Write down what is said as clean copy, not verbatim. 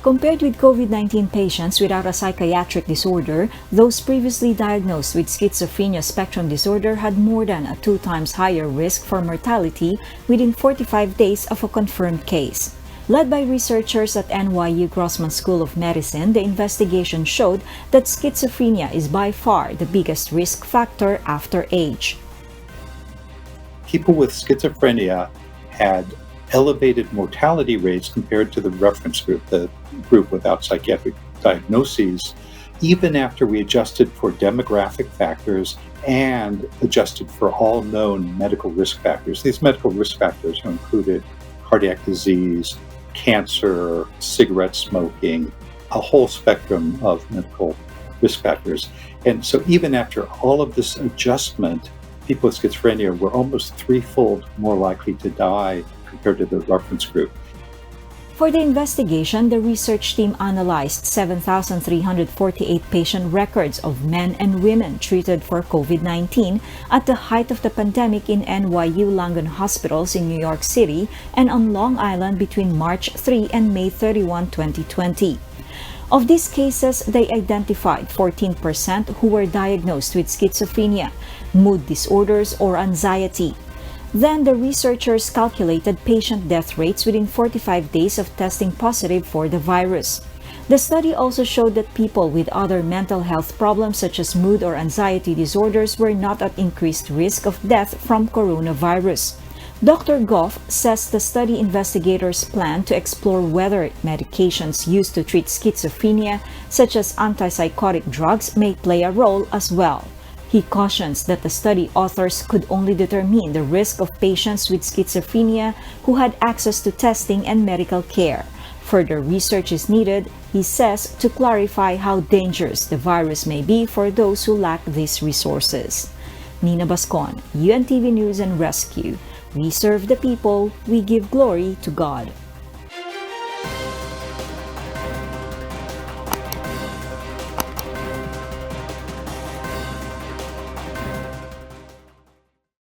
Compared with COVID-19 patients without a psychiatric disorder, those previously diagnosed with schizophrenia spectrum disorder had more than a 2 times higher risk for mortality within 45 days of a confirmed case. Led by researchers at NYU Grossman School of Medicine, the investigation showed that schizophrenia is by far the biggest risk factor after age. People with schizophrenia had elevated mortality rates compared to the reference group, the group without psychiatric diagnoses, even after we adjusted for demographic factors and adjusted for all known medical risk factors. These medical risk factors included cardiac disease, cancer, cigarette smoking, a whole spectrum of medical risk factors. And so even after all of this adjustment, people with schizophrenia were almost threefold more likely to die compared to the reference group. For the investigation, the research team analyzed 7,348 patient records of men and women treated for COVID-19 at the height of the pandemic in NYU Langone hospitals in New York City and on Long Island between March 3 and May 31, 2020. Of these cases, they identified 14% who were diagnosed with schizophrenia, mood disorders, or anxiety. Then the researchers calculated patient death rates within 45 days of testing positive for the virus. The study also showed that people with other mental health problems such as mood or anxiety disorders were not at increased risk of death from coronavirus. Dr. Goff says the study investigators plan to explore whether medications used to treat schizophrenia, such as antipsychotic drugs, may play a role as well. He cautions that the study authors could only determine the risk of patients with schizophrenia who had access to testing and medical care. Further research is needed, he says, to clarify how dangerous the virus may be for those who lack these resources. Nina Bascon, UNTV News and Rescue. We serve the people, we give glory to God.